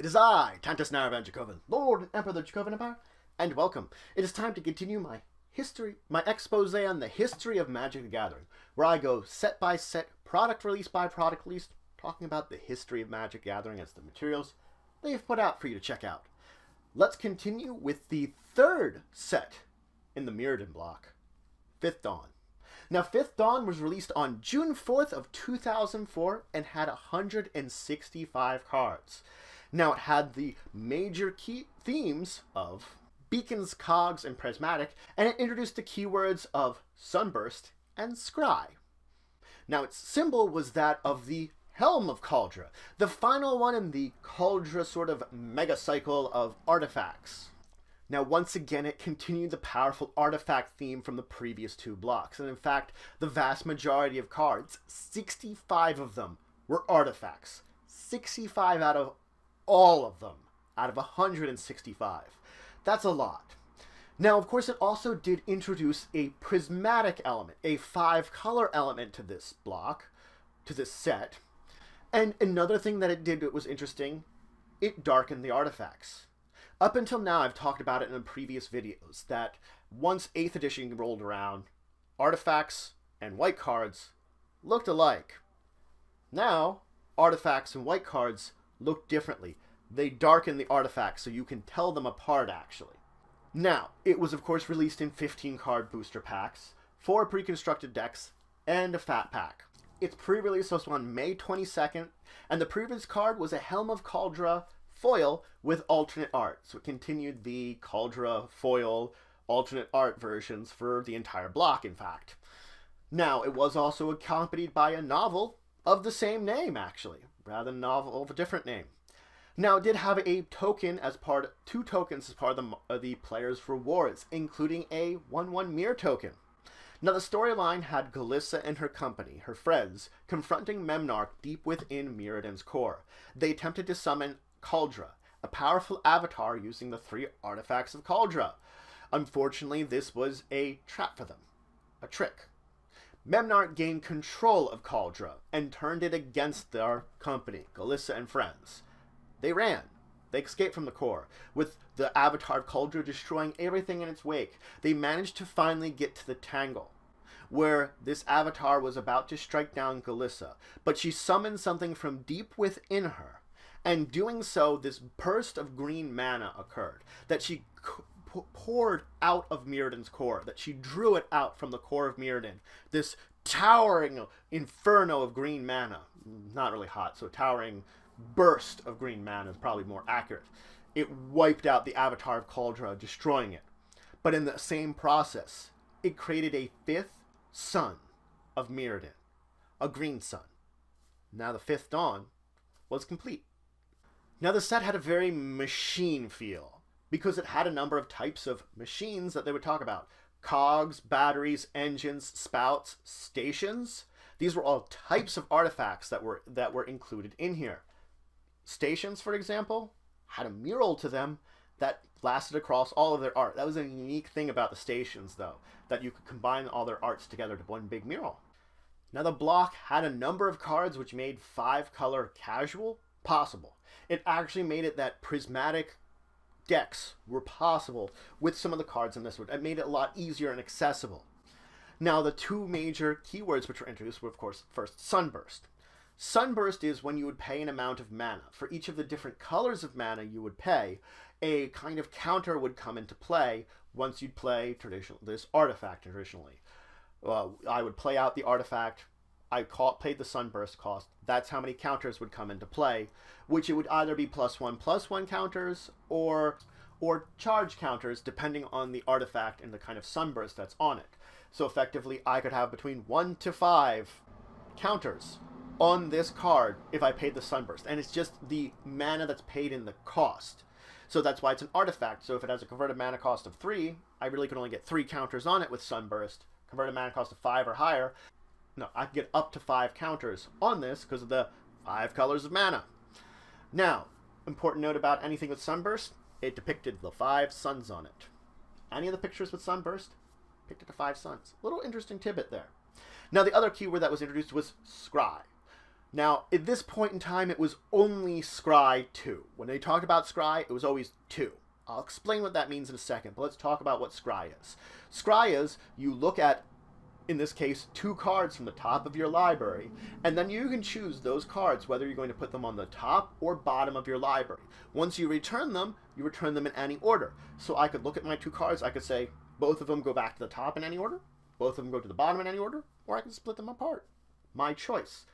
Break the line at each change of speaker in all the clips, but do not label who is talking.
It is I, Tantus Naravan Dracovin, Lord and Emperor of the Dracovin Empire, and welcome. It is time to continue my expose on the history of Magic the Gathering, where I go set by set, product release by product release, talking about the history of Magic the Gathering as the materials they've put out for you to check out. Let's continue with the third set in the Mirrodin block, Fifth Dawn. Now, Fifth Dawn was released on June 4th of 2004 and had 165 cards. Now, it had the major key themes of beacons, cogs, and prismatic, and it introduced the keywords of sunburst and scry. Now, its symbol was that of the Helm of Kaldra, the final one in the Kaldra sort of mega cycle of artifacts. Now, once again, it continued the powerful artifact theme from the previous two blocks, and in fact, the vast majority of cards, 65 of them, were artifacts. 65 out of all of them, out of 165. That's a lot. Now, of course, it also did introduce a prismatic element, a 5-color element to this block, to this set. And another thing that it did that was interesting, it darkened the artifacts. Up until now, I've talked about it in previous videos, that once 8th edition rolled around, artifacts and white cards looked alike. Now, artifacts and white cards look differently. They darken the artifacts so you can tell them apart, actually. Now, it was of course released in 15-card booster packs, 4 pre-constructed decks, and a fat pack. Its pre-release was on May 22nd, and the previous card was a Helm of Kaldra foil with alternate art. So it continued the Kaldra foil alternate art versions for the entire block, in fact. Now, it was also accompanied by a novel of the same name, actually, rather than a novel of a different name. Now, it did have a token as part, 2 tokens as part of the player's rewards, including a 1/1 mirror token. Now, the storyline had Galissa and her company, her friends, confronting Memnarch deep within Mirrodin's core. They attempted to summon Kaldra, a powerful avatar using the 3 artifacts of Kaldra. Unfortunately, this was a trap for them, a trick. Memnarch gained control of Kaldra and turned it against their company, Galissa and friends. They ran. They escaped from the core, with the avatar of Kaldra destroying everything in its wake. They managed to finally get to the Tangle, where this avatar was about to strike down Galissa, but she summoned something from deep within her. And doing so, this burst of green mana occurred, that she poured out of Mirrodin's core, that she drew it out from the core of Mirrodin. This towering inferno of green mana. Not really hot, so towering burst of green mana is probably more accurate. It wiped out the avatar of Kaldra, destroying it. But in the same process, it created a 5th sun of Mirrodin, a green sun. Now the Fifth Dawn was complete. Now the set had a very machine feel, because it had a number of types of machines that they would talk about. Cogs, batteries, engines, spouts, stations. These were all types of artifacts that were included in here. Stations, for example, had a mural to them that lasted across all of their art. That was a unique thing about the stations, though, that you could combine all their arts together to one big mural. Now, the block had a number of cards which made 5-color casual possible. It actually made it that prismatic decks were possible with some of the cards in this one. It made it a lot easier and accessible. Now, the 2 major keywords which were introduced were, of course, first, Sunburst. Sunburst is when you would pay an amount of mana. For each of the different colors of mana you would pay, a kind of counter would come into play once you'd play this artifact traditionally. I would play out the artifact, paid the Sunburst cost. That's how many counters would come into play, which it would either be +1/+1 counters or charge counters depending on the artifact and the kind of Sunburst that's on it. So effectively, I could have between 1 to 5 counters on this card if I paid the Sunburst, and it's just the mana that's paid in the cost. So that's why it's an artifact. So if it has a converted mana cost of 3, I really can only get 3 counters on it with Sunburst. Converted mana cost of 5 or higher, no, I can get up to 5 counters on this because of the 5 colors of mana. Now, important note about anything with Sunburst, it depicted the 5 suns on it. Any of the pictures with Sunburst depicted the 5 suns. Little interesting tidbit there. Now, the other keyword that was introduced was scry. Now, at this point in time, it was only Scry 2. When they talked about Scry, it was always 2. I'll explain what that means in a second, but let's talk about what Scry is. Scry is, you look at, in this case, 2 cards from the top of your library, and then you can choose those cards, whether you're going to put them on the top or bottom of your library. Once you return them in any order. So I could look at my 2 cards, I could say, both of them go back to the top in any order, both of them go to the bottom in any order, or I can split them apart. My choice.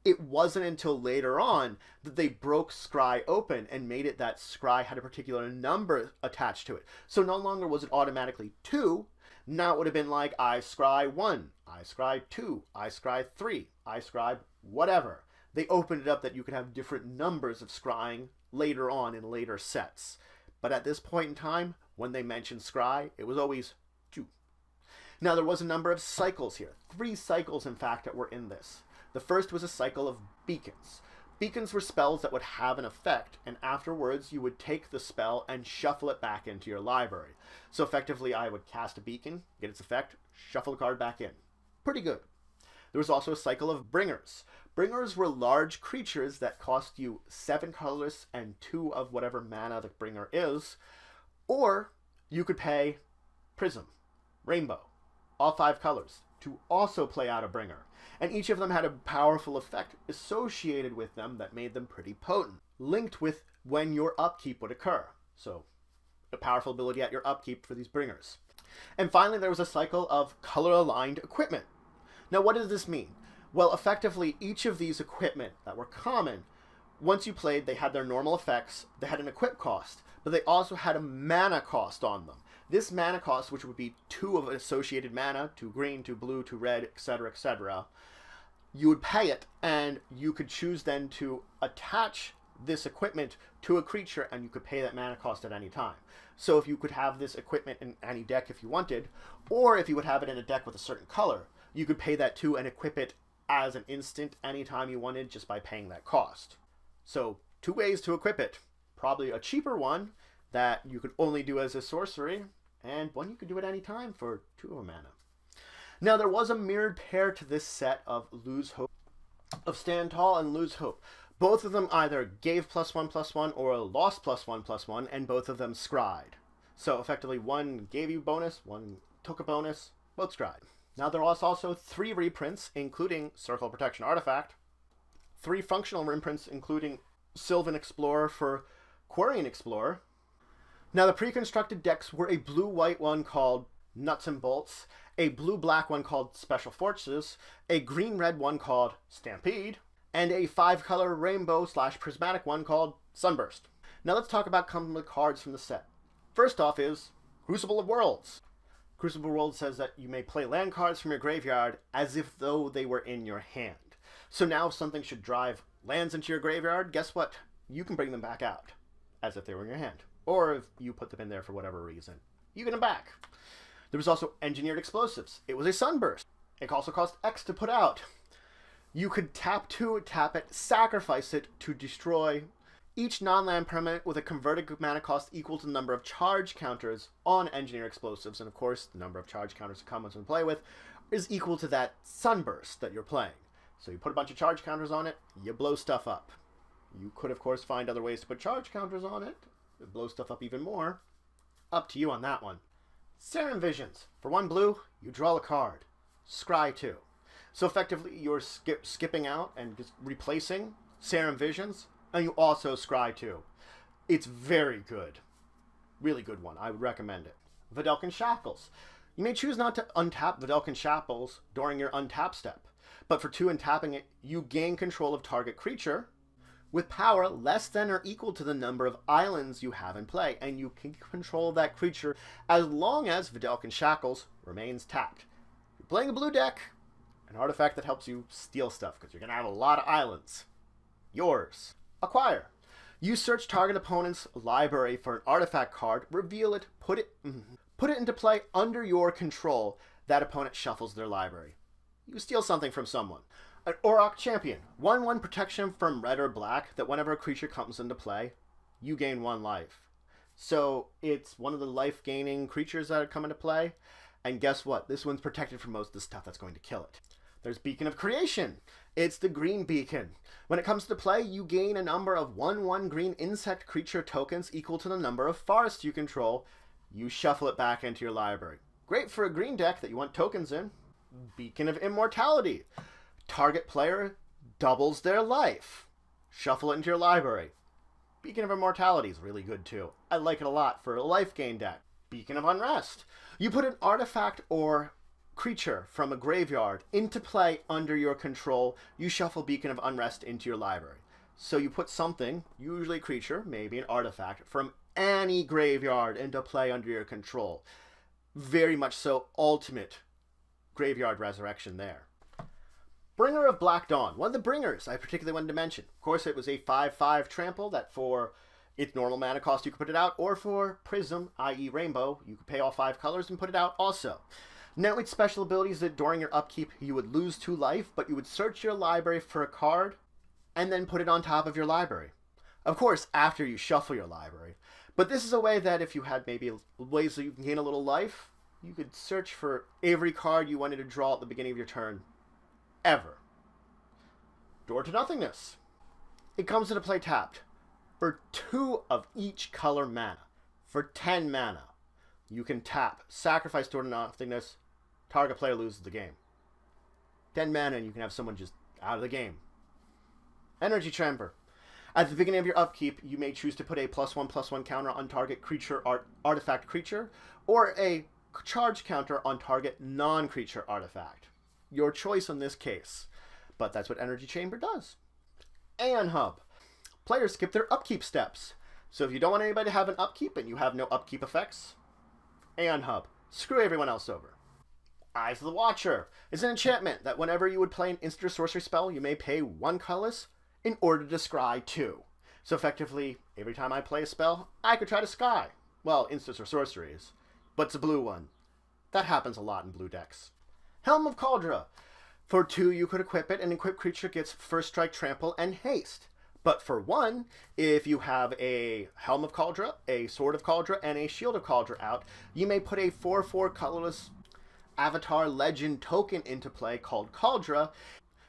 It wasn't until later on that they broke Scry open and made it that Scry had a particular number attached to it. So no longer was it automatically 2. Now it would have been like I Scry 1, I Scry 2, I Scry 3, I Scry whatever. They opened it up that you could have different numbers of scrying later on in later sets. But at this point in time, when they mentioned Scry, it was always 2. Now there was a number of cycles here. 3 cycles, in fact, that were in this. The first was a cycle of beacons. Beacons were spells that would have an effect, and afterwards you would take the spell and shuffle it back into your library. So effectively, I would cast a beacon, get its effect, shuffle the card back in. Pretty good. There was also a cycle of bringers. Bringers were large creatures that cost you 7 colorless and 2 of whatever mana the bringer is, or you could pay prism, rainbow, all 5 colors, to also play out a bringer. And each of them had a powerful effect associated with them that made them pretty potent, linked with when your upkeep would occur. So, a powerful ability at your upkeep for these bringers. And finally, there was a cycle of color-aligned equipment. Now, what does this mean? Well, effectively, each of these equipment that were common, once you played, they had their normal effects, they had an equip cost, but they also had a mana cost on them. This mana cost, which would be 2 of associated mana, 2 green, 2 blue, 2 red, etc., you would pay it, and you could choose then to attach this equipment to a creature, and you could pay that mana cost at any time. So if you could have this equipment in any deck if you wanted, or if you would have it in a deck with a certain color, you could pay that too and equip it as an instant anytime you wanted just by paying that cost. So 2 ways to equip it. Probably a cheaper one that you could only do as a sorcery, and one you could do at any time for 2 of a mana. Now there was a mirrored pair to this set of Lose Hope, of Stand Tall and Lose Hope. Both of them either gave +1/+1 or lost +1/+1, and both of them scryed. So effectively, one gave you bonus, one took a bonus, both scryed. Now there was also 3 reprints, including Circle Protection Artifact, 3 functional reprints, including Sylvan Explorer for Quarian Explorer. Now the pre-constructed decks were a blue-white one called Nuts and Bolts, a blue-black one called Special Forces, a green-red one called Stampede, and a 5-color rainbow/prismatic one called Sunburst. Now let's talk about some of the cards from the set. First off is Crucible of Worlds. Crucible of Worlds says that you may play land cards from your graveyard as if though they were in your hand. So now if something should drive lands into your graveyard, guess what? You can bring them back out as if they were in your hand. Or if you put them in there for whatever reason, you get them back. There was also Engineered Explosives. It was a Sunburst. It also cost X to put out. You could tap it, sacrifice it to destroy each non-land permanent with a converted mana cost equal to the number of charge counters on Engineered Explosives. And of course, the number of charge counters it comes to play with is equal to that Sunburst that you're playing. So you put a bunch of charge counters on it, you blow stuff up. You could, of course, find other ways to put charge counters on it, blow stuff up even more. Up to you on that one. Serum Visions. For 1 blue, you draw a card. Scry 2. So effectively, you're skipping out and just replacing Serum Visions, and you also scry 2. It's very good. Really good one. I would recommend it. Vidalcan Shackles. You may choose not to untap Vidalcan Shackles during your untap step, but for 2 untapping it, you gain control of target creature with power less than or equal to the number of islands you have in play, and you can control that creature as long as Vidalcan Shackles remains tapped. If you're playing a blue deck, an artifact that helps you steal stuff, because you're going to have a lot of islands. Yours. Acquire. You search target opponent's library for an artifact card, reveal it, put it into play under your control. That opponent shuffles their library. You steal something from someone. An Auroch Champion. 1/1 protection from red or black that whenever a creature comes into play, you gain 1 life. So it's one of the life-gaining creatures that come into play. And guess what? This one's protected from most of the stuff that's going to kill it. There's Beacon of Creation. It's the green beacon. When it comes to play, you gain a number of 1/1 green insect creature tokens equal to the number of forests you control. You shuffle it back into your library. Great for a green deck that you want tokens in. Beacon of Immortality. Target player doubles their life. Shuffle it into your library. Beacon of Immortality is really good too. I like it a lot for a life gain deck. Beacon of Unrest. You put an artifact or creature from a graveyard into play under your control. You shuffle Beacon of Unrest into your library. So you put something, usually a creature, maybe an artifact, from any graveyard into play under your control. Very much so ultimate graveyard resurrection there. Bringer of Black Dawn. One of the bringers I particularly wanted to mention. Of course, it was a 5/5 trample that for its normal mana cost you could put it out, or for Prism, i.e. Rainbow, you could pay all 5 colors and put it out also. Now, its special ability is that during your upkeep, you would lose 2 life, but you would search your library for a card and then put it on top of your library. Of course, after you shuffle your library. But this is a way that if you had maybe ways that you can gain a little life, you could search for every card you wanted to draw at the beginning of your turn. Ever. Door to Nothingness. It comes into play tapped for 2 of each color mana. For 10 mana, you can tap, sacrifice Door to Nothingness, target player loses the game. 10 mana and you can have someone just out of the game. Energy Chamber. At the beginning of your upkeep, you may choose to put a +1/+1 counter on target creature artifact creature, or a charge counter on target non-creature artifact. Your choice in this case. But that's what Energy Chamber does. Aeon Hub. Players skip their upkeep steps. So if you don't want anybody to have an upkeep and you have no upkeep effects, Aeon Hub. Screw everyone else over. Eyes of the Watcher is an enchantment that whenever you would play an instant or sorcery spell, you may pay 1 colorless in order to scry 2. So effectively, every time I play a spell, I could try to scry. Well, instants or sorceries. But it's a blue one. That happens a lot in blue decks. Helm of Cauldron. For 2, you could equip it, and equipped creature gets first strike, trample, and haste. But for 1, if you have a Helm of Cauldron, a Sword of Cauldron, and a Shield of Cauldron out, you may put a 4/4 colorless Avatar Legend token into play called Cauldron,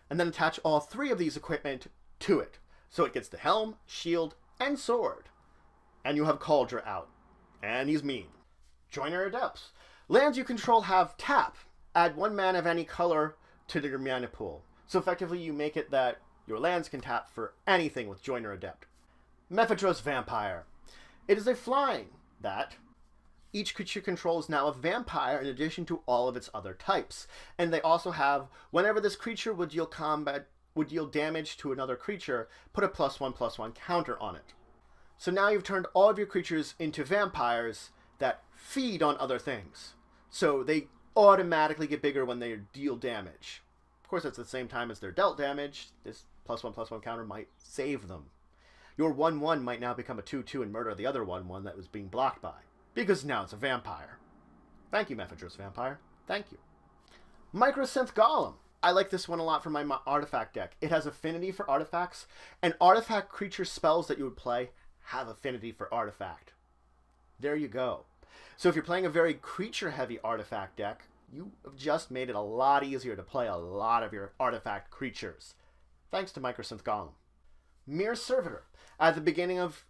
and then attach all 3 of these equipment to it. So it gets the Helm, Shield, and Sword. And you have Cauldron out. And he's mean. Joiner of Depths. Lands you control have tap. Add 1 mana of any color to your mana pool. So effectively you make it that your lands can tap for anything with Joiner Adept. Mephedros Vampire. It is a flying that each creature controls now a vampire in addition to all of its other types. And they also have, whenever this creature would deal damage to another creature, put a +1/+1 counter on it. So now you've turned all of your creatures into vampires that feed on other things. So they automatically get bigger when they deal damage. Of course, at the same time as they're dealt damage, this +1/+1 counter might save them. Your 1/1 might now become a 2/2 and murder the other 1/1 that was being blocked by, because now it's a vampire. Thank you, Mephedros Vampire. Thank you. Microsense Golem. I like this one a lot for my artifact deck. It has affinity for artifacts, and artifact creature spells that you would play have affinity for artifact. There you go. So if you're playing a very creature-heavy artifact deck, you have just made it a lot easier to play a lot of your artifact creatures. Thanks to Microsense Golem. Mirror Servitor. At the beginning of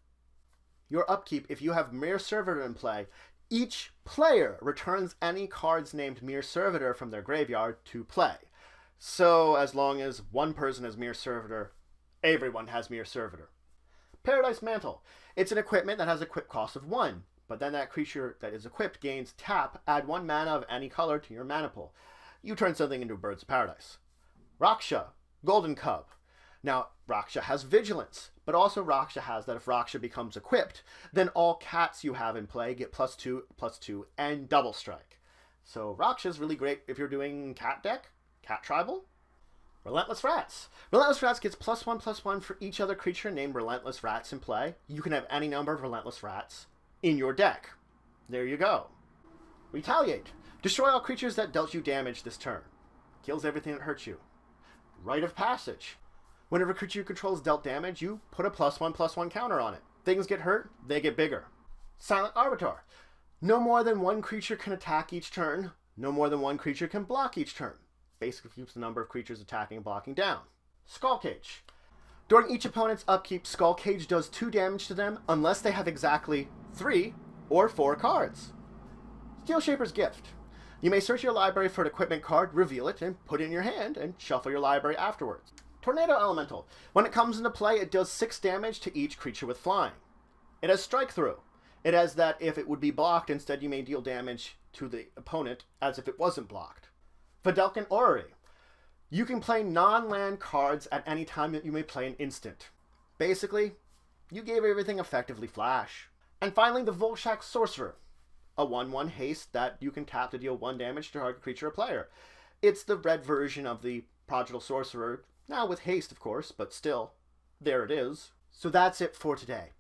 your upkeep, if you have Mirror Servitor in play, each player returns any cards named Mirror Servitor from their graveyard to play. So as long as one person has Mirror Servitor, everyone has Mirror Servitor. Paradise Mantle. It's an equipment that has a equip cost of 1. But then that creature that is equipped gains tap, add 1 mana of any color to your mana pool. You turn something into a Bird's Paradise. Raksha, Golden Cub. Now, Raksha has Vigilance, but also Raksha has that if Raksha becomes equipped, then all cats you have in play get +2/+2, and double strike. So Raksha is really great if you're doing cat deck, cat tribal. Relentless Rats. Relentless Rats gets +1/+1 for each other creature named Relentless Rats in play. You can have any number of Relentless Rats in your deck. There you go. Retaliate. Destroy all creatures that dealt you damage this turn. Kills everything that hurts you. Rite of Passage. Whenever a creature you control is dealt damage, you put a +1/+1 counter on it. Things get hurt, they get bigger. Silent Arbiter. No more than 1 creature can attack each turn. No more than 1 creature can block each turn. basically keeps the number of creatures attacking and blocking down. Skull Cage. During each opponent's upkeep, Skull Cage does 2 damage to them unless they have exactly 3 or 4 cards. Steel Shaper's Gift. You may search your library for an equipment card, reveal it, and put it in your hand, and shuffle your library afterwards. Tornado Elemental. When it comes into play, it does 6 damage to each creature with flying. It has Strike Through. It has that if it would be blocked, instead you may deal damage to the opponent as if it wasn't blocked. Vidalcan Orrery. You can play non-land cards at any time that you may play an instant. Basically, you gave everything effectively flash. And finally, the Volshak Sorcerer. A 1/1 haste that you can tap to deal 1 damage to target creature or player. It's the red version of the Prodigal Sorcerer, now with haste of course, but still, there it is. So that's it for today.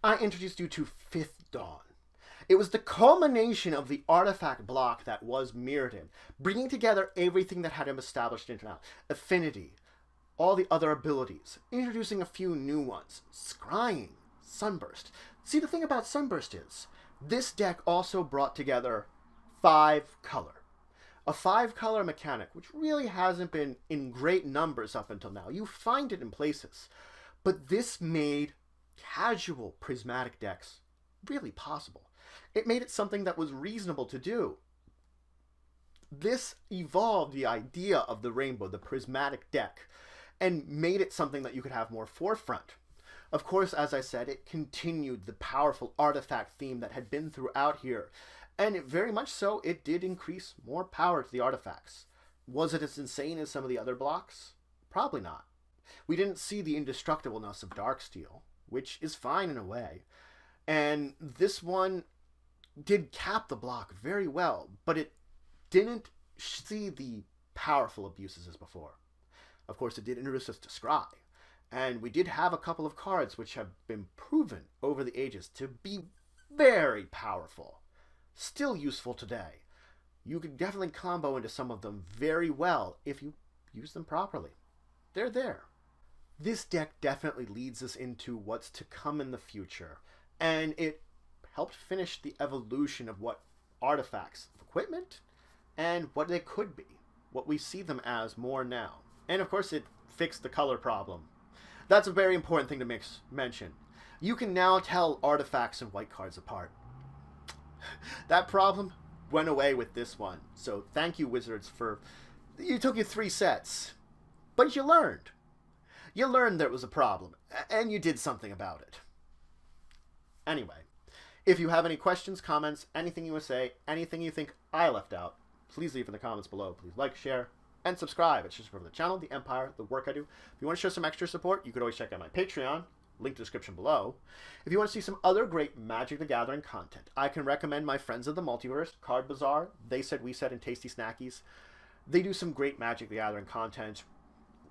I introduced you to Fifth Dawn. It was the culmination of the artifact block that was Mirrodin, bringing together everything that had him established into now. Affinity, all the other abilities, introducing a few new ones. Scrying, Sunburst. See, the thing about Sunburst is, this deck also brought together 5 color. A 5 color mechanic, which really hasn't been in great numbers up until now. You find it in places. But this made casual prismatic decks really possible. It made it something that was reasonable to do. This evolved the idea of the rainbow, the prismatic deck, and made it something that you could have more forefront. Of course, as I said, it continued the powerful artifact theme that had been throughout here, and very much so, it did increase more power to the artifacts. Was it as insane as some of the other blocks? Probably not. We didn't see the indestructibleness of Darksteel, which is fine in a way, and this one did cap the block very well, but it didn't see the powerful abuses as before. Of course, it did introduce us to Scry, and we did have a couple of cards which have been proven over the ages to be very powerful. Still useful today. You can definitely combo into some of them very well if you use them properly. They're there. This deck definitely leads us into what's to come in the future, and it helped finish the evolution of what artifacts of equipment and what they could be, what we see them as more now. And of course, it fixed the color problem. That's a very important thing to mention. You can now tell artifacts and white cards apart. That problem went away with this one. So thank you, Wizards, for... You took you 3 sets. But you learned. You learned there was a problem. And you did something about it. Anyway, if you have any questions, comments, anything you want to say, anything you think I left out, please leave in the comments below. Please like, share, and subscribe. It's just for the channel, the empire, the work I do. If you want to show some extra support, you could always check out my Patreon. Link to the description below. If you want to see some other great Magic the Gathering content, I can recommend my friends of the Multiverse, Card Bazaar, They Said We Said, and Tasty Snackies. They do some great Magic the Gathering content.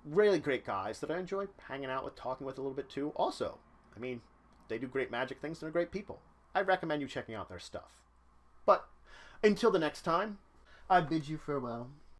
Really great guys that I enjoy hanging out with, talking with a little bit too. Also, I mean, they do great Magic things and they're great people. I recommend you checking out their stuff. But until the next time, I bid you farewell.